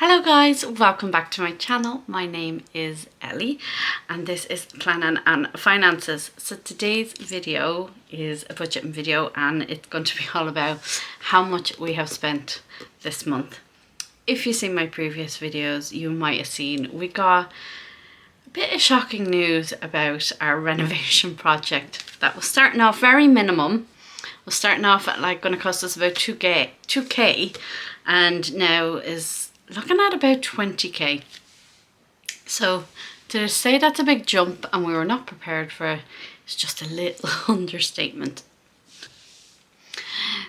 Hello guys, welcome back to my channel. My name is Ellie and this is Planning and Finances. So today's video is a budgeting video and it's going to be all about how much we have spent this month. If you've seen my previous videos, you might have seen we got a bit of shocking news about our renovation project that was starting off very minimum. Was starting off at like going to cost us about 2k and now is looking at about 20k. So to say that's a big jump and we were not prepared for it is just a little understatement.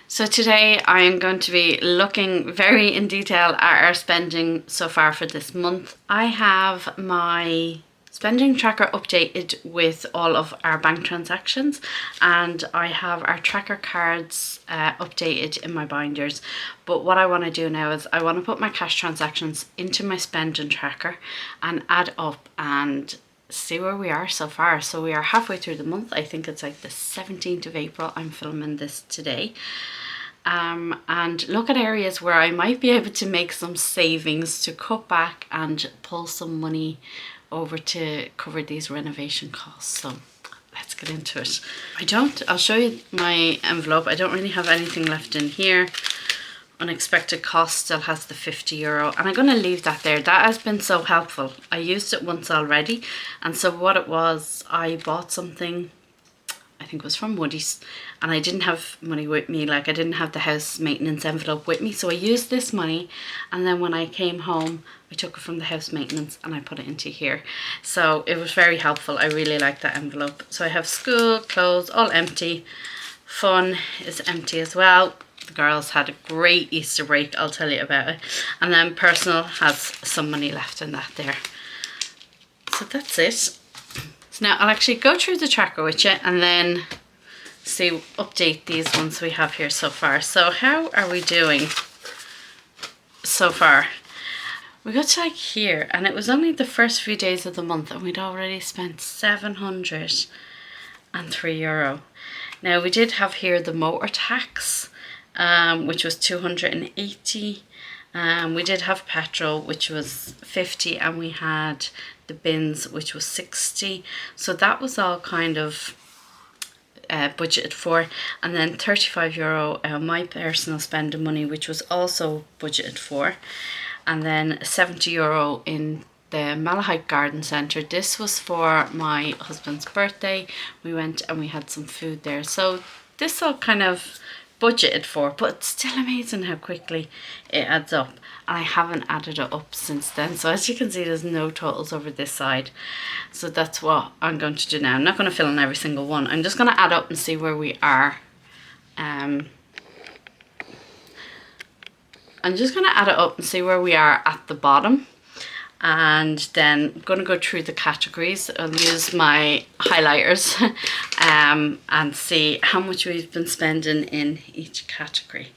So today I am going to be looking very in detail at our spending so far for this month. I have my spending tracker updated with all of our bank transactions and I have our tracker cards updated in my binders. But what I want to do now is I want to put my cash transactions into my spending tracker and add up and see where we are so far. So we are halfway through the month. I think it's like the 17th of April. I'm filming this today. And look at areas where I might be able to make some savings to cut back and pull some money over to cover these renovation costs. So let's get into it. I'll show you my envelope. I don't really have anything left in here. Unexpected cost still has the €50 and I'm going to leave that there. That has been so helpful. I used it once already, and so what it was, I bought something, I think it was from Woody's, and I didn't have money with me, like I didn't have the house maintenance envelope with me, so I used this money and then when I came home I took it from the house maintenance and I put it into here. So it was very helpful. I really like that envelope. So I have school, clothes, all empty. Fun is empty as well. The girls had a great Easter break, I'll tell you about it. And then personal has some money left in that there. So that's it. So now I'll actually go through the tracker with you and then update these ones we have here so far. So how are we doing so far? We got to like here and it was only the first few days of the month and we'd already spent €703. Now we did have here the motor tax, which was 280. We did have petrol, which was 50, and we had the bins, which was 60. So that was all kind of budgeted for. And then €35 my personal spending money, which was also budgeted for. And then €70 in the Malahide Garden Centre. This was for my husband's birthday. We went and we had some food there. So this all kind of budgeted for, but it's still amazing how quickly it adds up. And I haven't added it up since then. So as you can see, there's no totals over this side. So that's what I'm going to do now. I'm not going to fill in every single one. I'm just going to add up and see where we are. I'm just going to add it up and see where we are at the bottom. And then I'm going to go through the categories. I'll use my highlighters and see how much we've been spending in each category.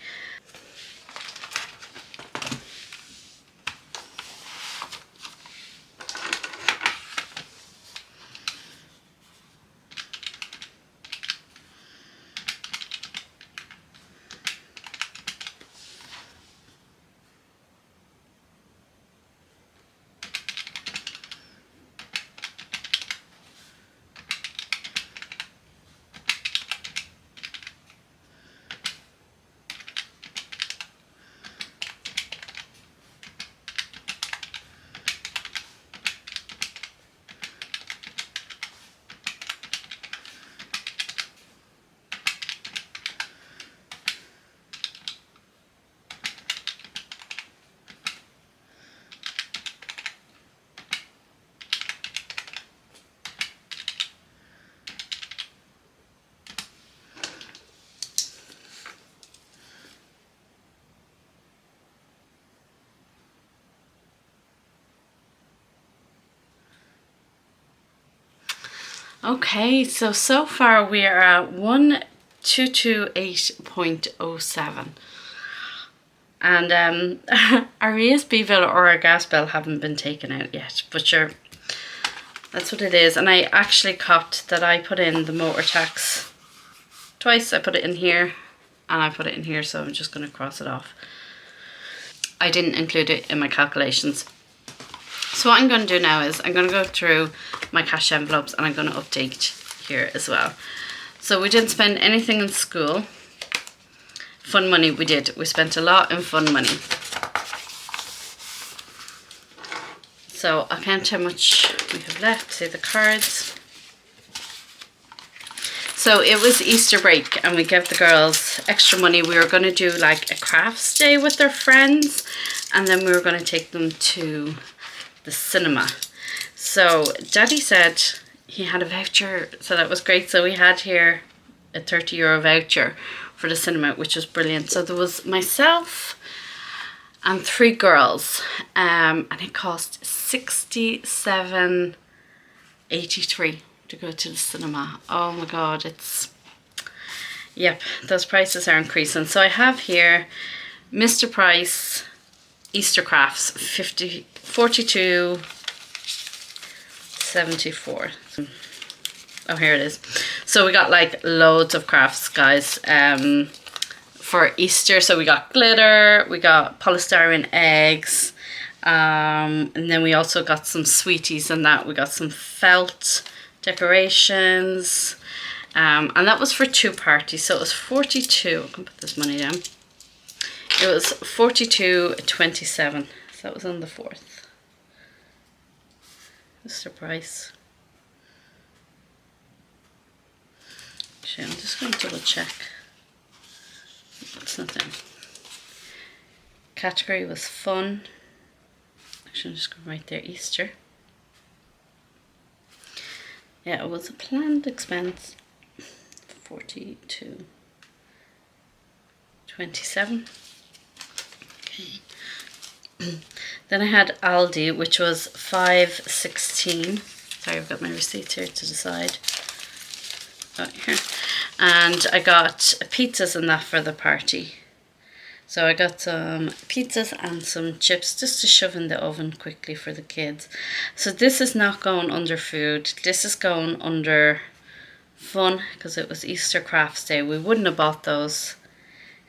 Okay, so far we are at 1228.07. And our ESB bill or our gas bill haven't been taken out yet, but sure, that's what it is. And I actually copped that I put in the motor tax twice. I put it in here and I put it in here, so I'm just going to cross it off. I didn't include it in my calculations. So what I'm going to do now is I'm going to go through my cash envelopes and I'm going to update here as well. So we didn't spend anything in school. Fun money we did. We spent a lot in fun money. So I'll count how much we have left. See the cards. So it was Easter break and we gave the girls extra money. We were going to do like a crafts day with their friends and then we were going to take them to the cinema. So Daddy said he had a voucher, so that was great. So we had here a €30 voucher for the cinema, which was brilliant. So there was myself and 3 girls and it cost $67.83 to go to the cinema. Oh my god, yep, those prices are increasing. So I have here Mr. Price Easter crafts 42.74. Oh, here it is. So we got like loads of crafts, guys, for Easter. So we got glitter, we got polystyrene eggs, and then we also got some sweeties and that. We got some felt decorations, and that was for 2 parties. So it was 42. I can put this money down. It was 42.27. So that was on the 4th. Mr. Price. Actually, I'm just going to double check. It's not there. Category was fun. Actually, I'm just going to write there Easter. Yeah, it was a planned expense. 42.27. Okay. Then I had Aldi, which was 5.16. Sorry, I've got my receipts here to the side. Oh, here. And I got pizzas and that for the party. So I got some pizzas and some chips just to shove in the oven quickly for the kids. So this is not going under food. This is going under fun because it was Easter Crafts Day. We wouldn't have bought those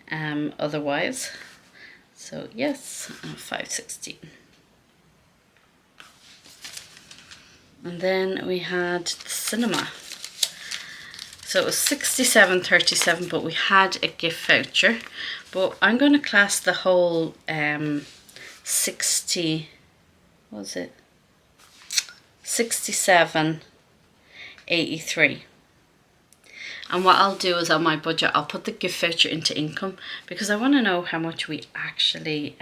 otherwise. So yes, 5.16. And then we had the cinema. So it was 67.37, but we had a gift voucher. But I'm going to class the whole 67.83. And what I'll do is on my budget, I'll put the gift voucher into income because I want to know how much we actually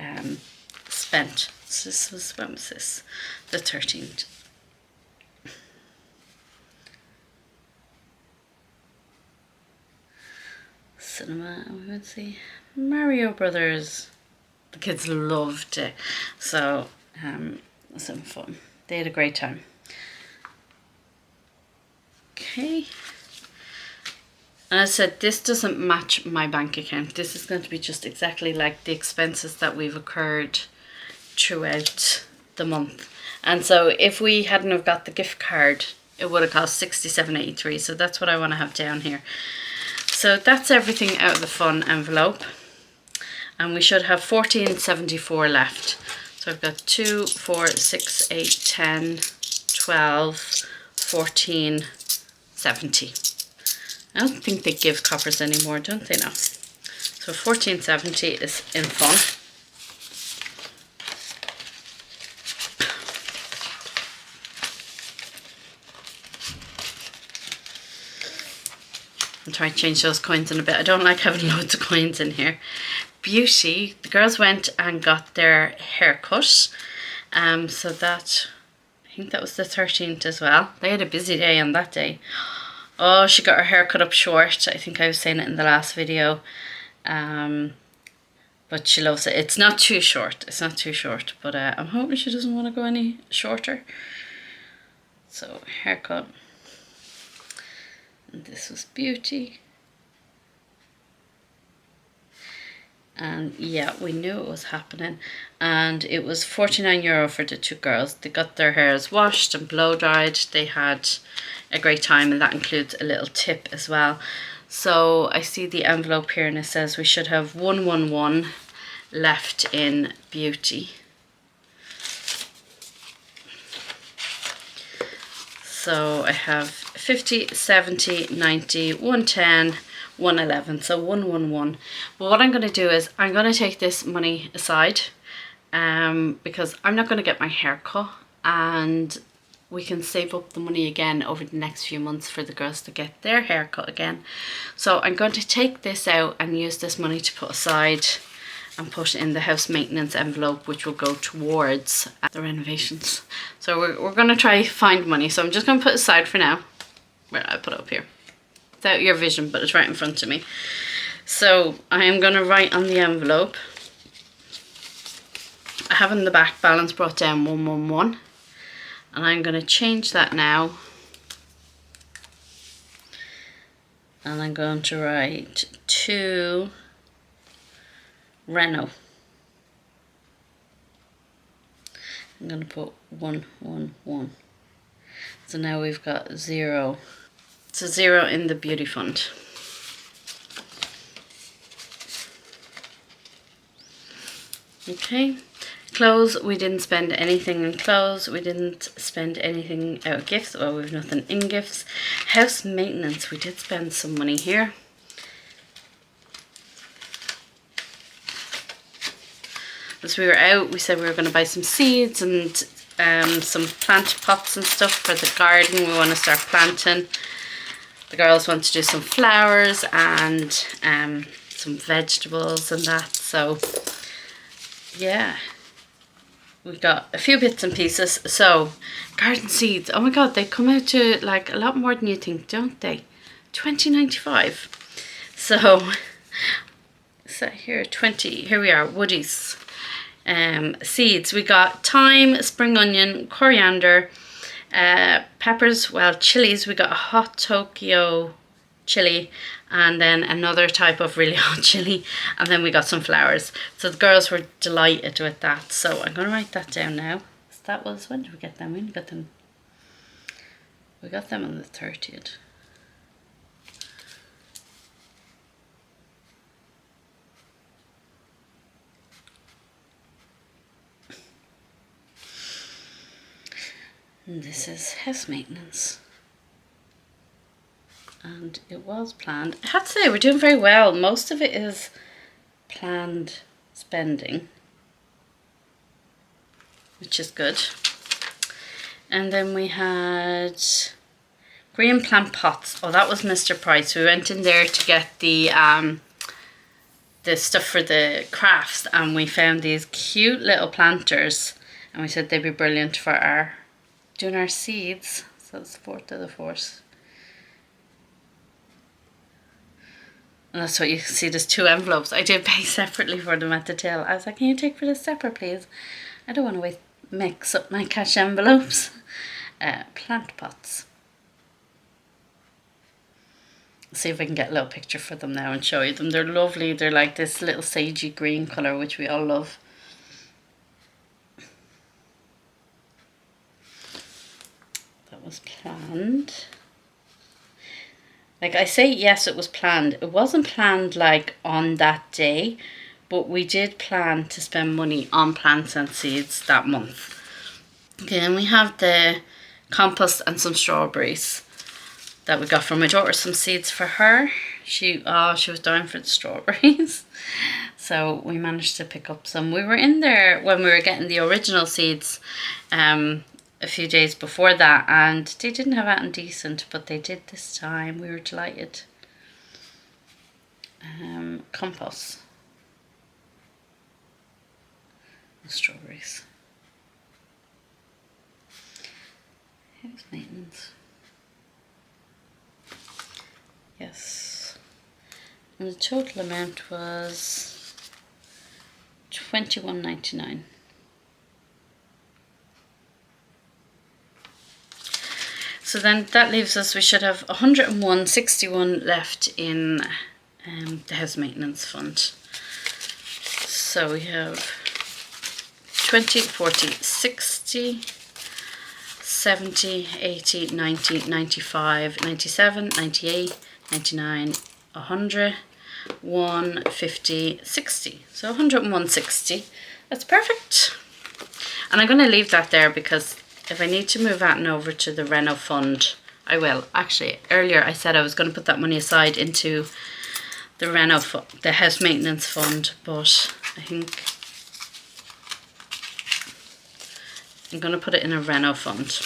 spent. So this was, when was this? The 13th. Cinema, we would see Mario Brothers. The kids loved it. So, it was some fun. They had a great time. Okay. And I said, this doesn't match my bank account. This is going to be just exactly like the expenses that we've incurred throughout the month. And so if we hadn't have got the gift card, it would have cost $67.83. So that's what I want to have down here. So that's everything out of the fun envelope. And we should have $14.74 left. So I've got 2, 4, 6, 8, 10, 12, 14.70. I don't think they give coppers anymore, don't they now? So 14.70 is in fun. I'll try to change those coins in a bit. I don't like having loads of coins in here. Beauty, the girls went and got their hair cut. So that, I think that was the 13th as well. They had a busy day on that day. Oh, she got her hair cut up short. I think I was saying it in the last video. But she loves it. It's not too short. It's not too short. But I'm hoping she doesn't want to go any shorter. So, haircut. And this was Beauty. And yeah, we knew it was happening. And it was €49 for the 2 girls. They got their hairs washed and blow dried. They had a great time, and that includes a little tip as well. So I see the envelope here and it says we should have 111 left in beauty. So I have 50, 70, 90, 110, 111, so 111. But what I'm going to do is I'm going to take this money aside because I'm not going to get my hair cut, and we can save up the money again over the next few months for the girls to get their hair cut again. So I'm going to take this out and use this money to put aside and put in the house maintenance envelope, which will go towards the renovations. So we're going to try find money. So I'm just going to put it aside for now. Where did I put it up here? It's out your vision, but it's right in front of me. So I am going to write on the envelope. I have in the back balance brought down 111. And I'm going to change that now. And I'm going to write to Reno. I'm going to put 111. So now we've got 0. So 0 in the beauty fund. Okay. Clothes, we didn't spend anything in clothes. We didn't spend anything out of gifts. Well, we've nothing in gifts. House maintenance, we did spend some money here. As we were out, we said we were going to buy some seeds and some plant pots and stuff for the garden. We want to start planting. The girls want to do some flowers and some vegetables and that. So, yeah. We've got a few bits and pieces. So, garden seeds. Oh my god, they come out to like a lot more than you think, don't they? $20.95. So here, 20. Here we are, woodies. Seeds. We got thyme, spring onion, coriander, peppers, well, chilies. We got a hot Tokyo chili, and then another type of really hot chili, and then we got some flowers. So the girls were delighted with that. So I'm going to write that down now. So that was, when did we get them? We got them on the 30th. And this is house maintenance. And it was planned. I have to say, we're doing very well. Most of it is planned spending, which is good. And then we had green plant pots. Oh, that was Mr. Price. We went in there to get the stuff for the crafts, and we found these cute little planters, and we said they'd be brilliant for doing our seeds. So it's 4th of the 4th. And that's what you can see, there's 2 envelopes. I did pay separately for them at the till. I was like, can you take for this separate, please? I don't want to mix up my cash envelopes. Plant pots. See if I can get a little picture for them now and show you them. They're lovely. They're like this little sagey green colour, which we all love. That was planned. Like I say, yes, it was planned. It wasn't planned like on that day, but we did plan to spend money on plants and seeds that month. Okay, and we have the compost and some strawberries that we got from my daughter. Some seeds for her. She was dying for the strawberries. So we managed to pick up some. We were in there when we were getting the original seeds a few days before that, and they didn't have anything decent, but they did this time. We were delighted. Compost. Strawberries. House maintenance. Yes. And the total amount was $21.99. So then that leaves us, we should have 101.61 left in the house maintenance fund. So we have 20, 40, 60, 70, 80, 90, 95, 97, 98, 99, 100, 150, 60. So 101.60. That's perfect. And I'm going to leave that there because if I need to move that over to the Reno fund, I will. Actually, earlier I said I was going to put that money aside into the the house maintenance fund, but I think I'm going to put it in a Reno fund.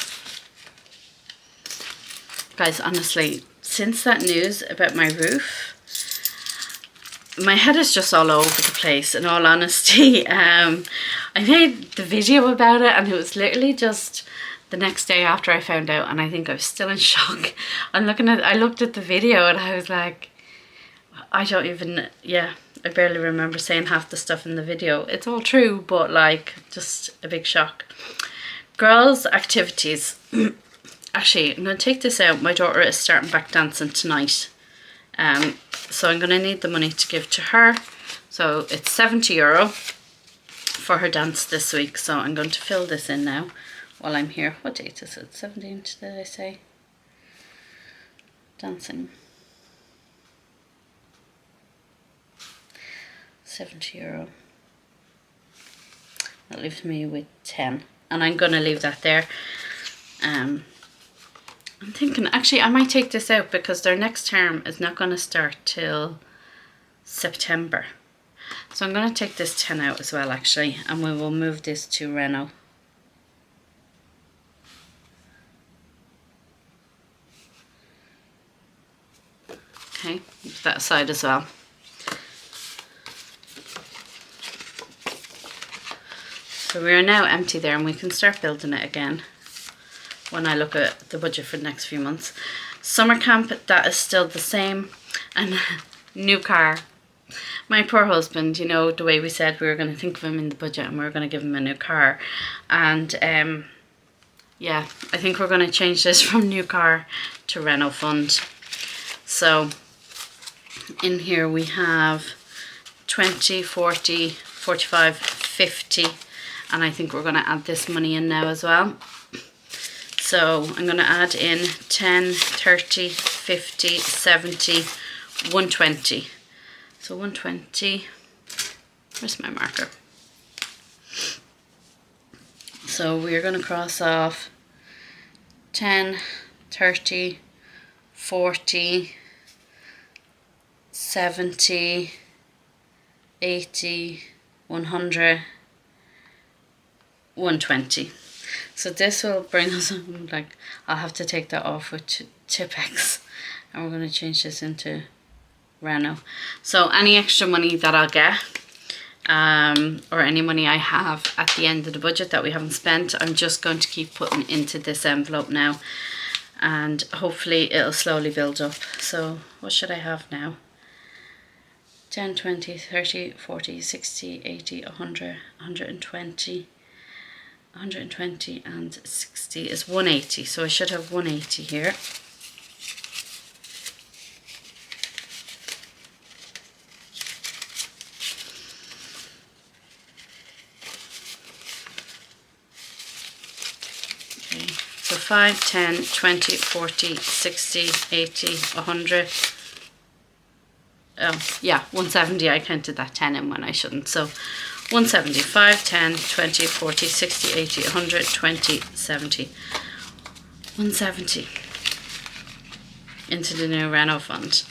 Guys, honestly, since that news about my roof, my head is just all over the place, in all honesty. I made the video about it and it was literally just the next day after I found out, and I think I was still in shock. I looked at the video and I was like, I barely remember saying half the stuff in the video. It's all true, but like, just a big shock. Girls' activities. Actually, I'm going to take this out. My daughter is starting back dancing tonight. So I'm going to need the money to give to her. So it's €70 for her dance this week. So I'm going to fill this in now while I'm here. What date is it? 17th, did I say? Dancing. €70. That leaves me with 10. And I'm going to leave that there. I'm thinking, actually, I might take this out because their next term is not going to start till September. So I'm going to take this 10 out as well, actually, and we will move this to Reno. Okay, leave that aside as well. So we are now empty there and we can start building it again when I look at the budget for the next few months. Summer camp, that is still the same. And new car. My poor husband, you know, the way we said we were going to think of him in the budget and we were going to give him a new car. And yeah, I think we're going to change this from new car to Reno fund. So in here we have 20, 40, 45, 50. And I think we're going to add this money in now as well. So I'm going to add in 10, 30, 50, 70, 120. So 120, where's my marker? So we're going to cross off 10, 30, 40, 70, 80, 100, 120. So this will bring us, like, I'll have to take that off with Tipex, and we're going to change this into Reno. So any extra money that I'll get, or any money I have at the end of the budget that we haven't spent, I'm just going to keep putting into this envelope now, and hopefully it'll slowly build up. So what should I have now? 10, 20, 30, 40, 60, 80, 100, 120. 120 and 60 is 180, so I should have 180 here. Okay, so 5, 10, 20, 40, 60, 80, 100. Oh yeah, 170. I counted that 10 in when I shouldn't. So 170, 5, 10, 20, 40, 60, 80, 100, 20, 70. 170 into the new Reno fund.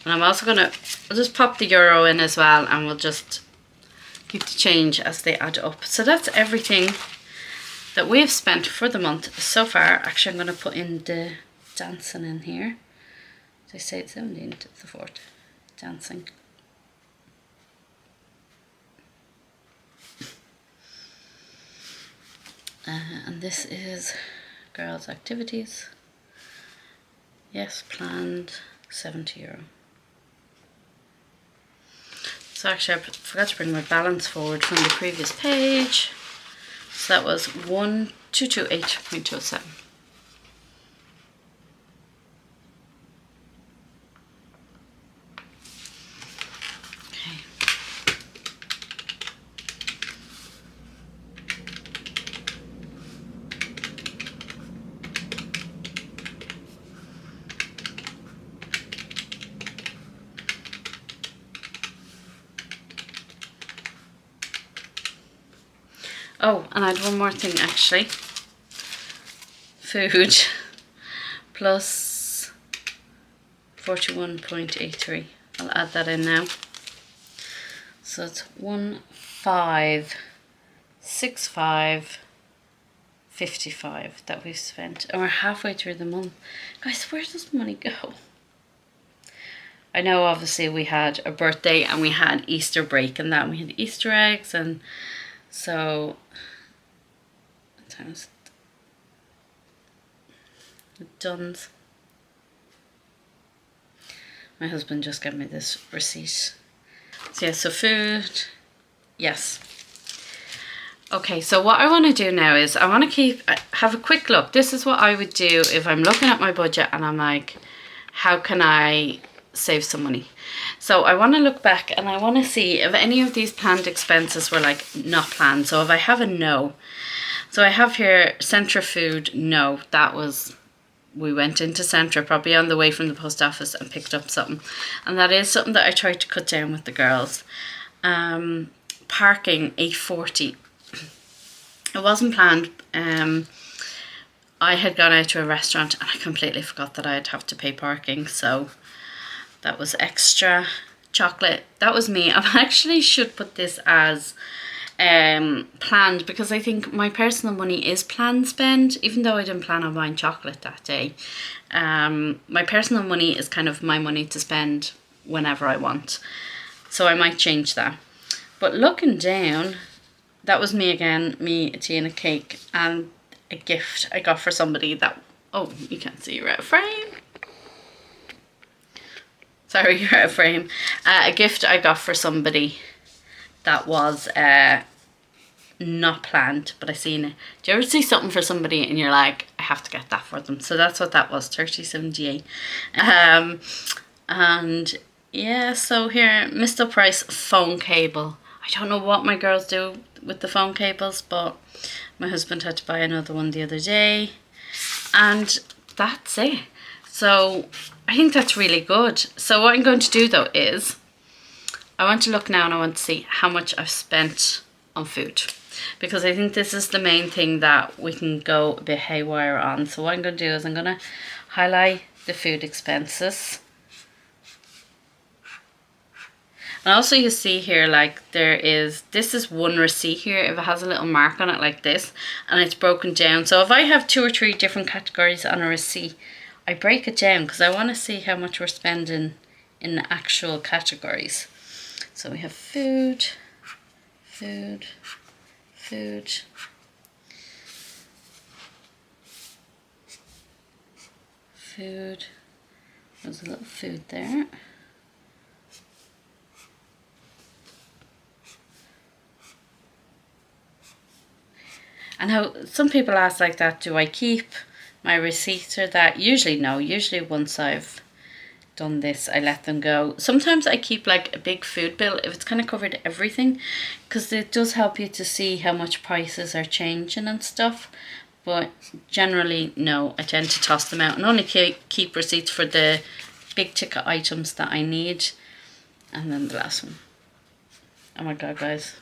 And I'm also going to, I'll just pop the euro in as well, and we'll just keep the change as they add up. So that's everything that we've spent for the month so far. Actually, I'm going to put in the dancing in here. As I say, it's 17th to the 4th. Dancing. And this is girls' activities. Yes, planned €70. So actually I forgot to bring my balance forward from the previous page. So that was 1228.07. Oh, and I had one more thing actually. Food plus 41.83. I'll add that in now. So it's 1565.55 that we've spent, and we're halfway through the month. Guys, where does money go? I know obviously we had a birthday and we had Easter break and that, we had Easter eggs, and so times duns. My husband just gave me this receipt. So yeah, so food, yes. Okay, so what I want to do now is I want to have a quick look. This is what I would do if I'm looking at my budget and I'm like, how can I save some money? So I want to look back and I want to see if any of these planned expenses were like not planned. So if I have a no, so I have here Centra food, no, that was, we went into Centra probably on the way from the post office and picked up something. And that is something that I tried to cut down with the girls. Parking, $8.40. It wasn't planned. I had gone out to a restaurant and I completely forgot that I'd have to pay parking, so that was extra. Chocolate, that was me. I actually should put this as planned, because I think my personal money is planned spend, even though I didn't plan on buying chocolate that day. My personal money is kind of my money to spend whenever I want, so I might change that. But looking down, that was me again, me, a tea and a cake, and a gift I got for somebody that, oh, you can't see, you're out of frame. Sorry, you're out of frame. A gift I got for somebody that was not planned, but I seen it. Do you ever see something for somebody and you're like, I have to get that for them? So that's what that was, $30.78. And yeah, so here, Mr. Price phone cable. I don't know what my girls do with the phone cables, but my husband had to buy another one the other day, and that's it. So I think that's really good. So what I'm going to do though is I want to look now and I want to see how much I've spent on food, because I think this is the main thing that we can go a bit haywire on. So what I'm going to do is I'm going to highlight the food expenses. And also you see here, like this is one receipt here, if it has a little mark on it like this, and it's broken down. So if I have 2 or 3 different categories on a receipt, I break it down because I want to see how much we're spending in the actual categories. So we have food, food, food, food. There's a little food there. And how some people ask like that, do I keep my receipts or that? Usually no. Usually once I've done this, I let them go. Sometimes I keep like a big food bill if it's kind of covered everything, because it does help you to see how much prices are changing and stuff. But generally no, I tend to toss them out and only keep receipts for the big ticket items that I need. And then the last one. Oh my god, guys.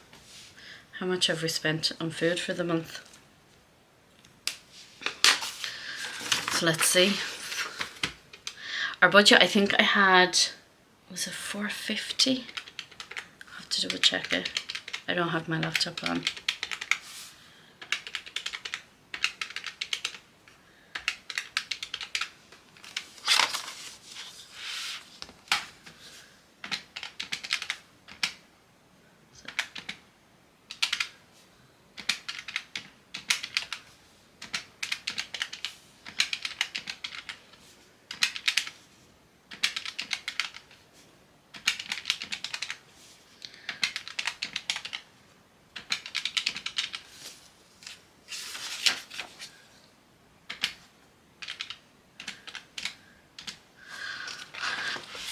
How much have we spent on food for the month? So let's see. Our budget, I think I had, was it $4.50? I'll have to double check it. I don't have my laptop on.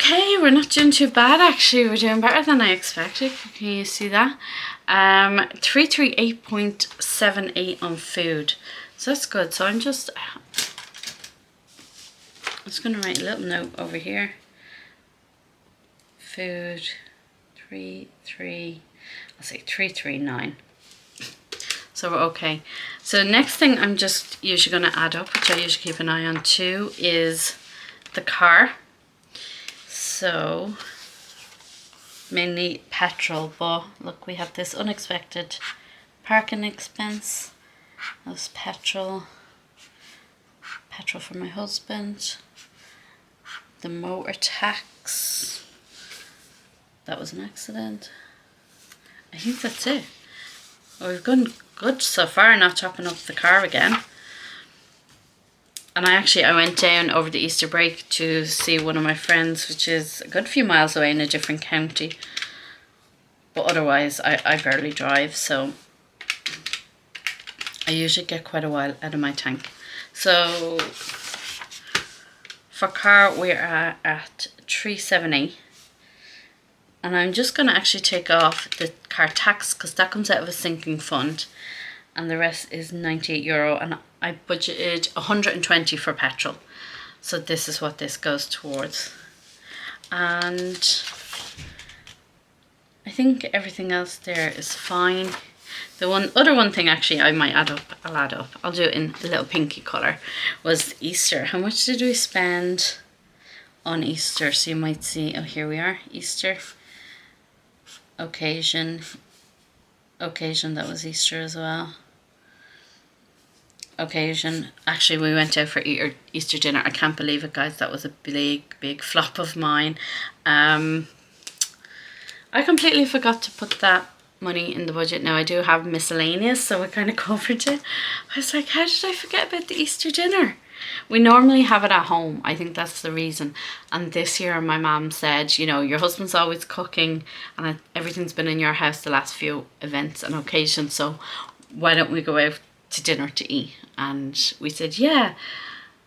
Okay, we're not doing too bad actually. We're doing better than I expected. Can you see that? 338.78 on food. So that's good. So I'm just gonna write a little note over here. Food, I'll say 339. So we're okay. So next thing I'm just usually going to add up, which I usually keep an eye on too, is the car. So mainly petrol, but look, we have this unexpected parking expense. That's petrol for my husband, the motor tax, that was an accident. I think that's it. Well, we've gone good so far, not chopping up the car again. And I went down over the Easter break to see one of my friends, which is a good few miles away in a different county. But otherwise, I barely drive, so I usually get quite a while out of my tank. So for car, we're at 370. And I'm just going to actually take off the car tax because that comes out of a sinking fund. And the rest is €98. And I budgeted 120 for petrol. So this is what this goes towards. And I think everything else there is fine. The other thing actually I might add up, I'll do it in a little pinky colour, was Easter. How much did we spend on Easter? So you might see, oh, here we are, Easter. Occasion, that was Easter as well. Occasion, actually we went out for Easter dinner. I can't believe it, guys, that was a big flop of mine. I completely forgot to put that money in the budget. Now I do have miscellaneous, so I kind of covered it. I was like, how did I forget about the Easter dinner? We normally have it at home. I think that's the reason. And this year my mum said, you know, your husband's always cooking and everything's been in your house the last few events and occasions, so why don't we go out to dinner to eat? And we said yeah.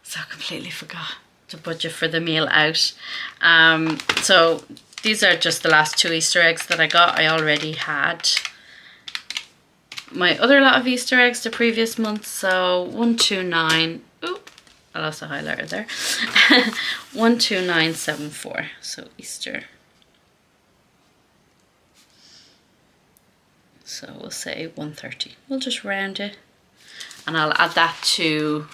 So I completely forgot to budget for the meal out. So these are just the last 2 Easter eggs that I got. I already had my other lot of Easter eggs the previous month. So 129. Ooh, I lost a highlighter there. 12974. So Easter. So we'll say 130. We'll just round it. And I'll add that to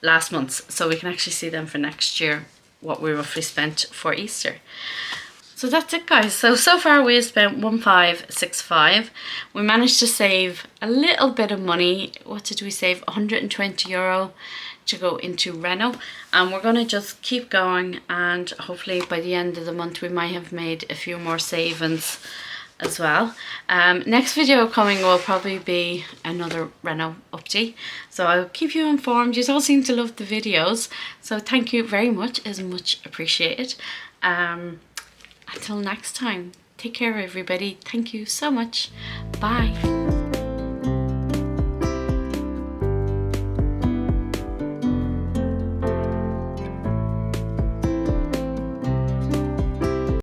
last month's so we can actually see them for next year, what we roughly spent for Easter. So that's it, guys. So far we've spent 1565. We managed to save a little bit of money. What did we save? €120 to go into Reno. And we're going to just keep going, and hopefully by the end of the month we might have made a few more savings as well. Next video coming will probably be another Reno update, so I'll keep you informed. You all seem to love the videos, so thank you very much. It's much appreciated. Until next time, take care everybody. Thank you so much. Bye.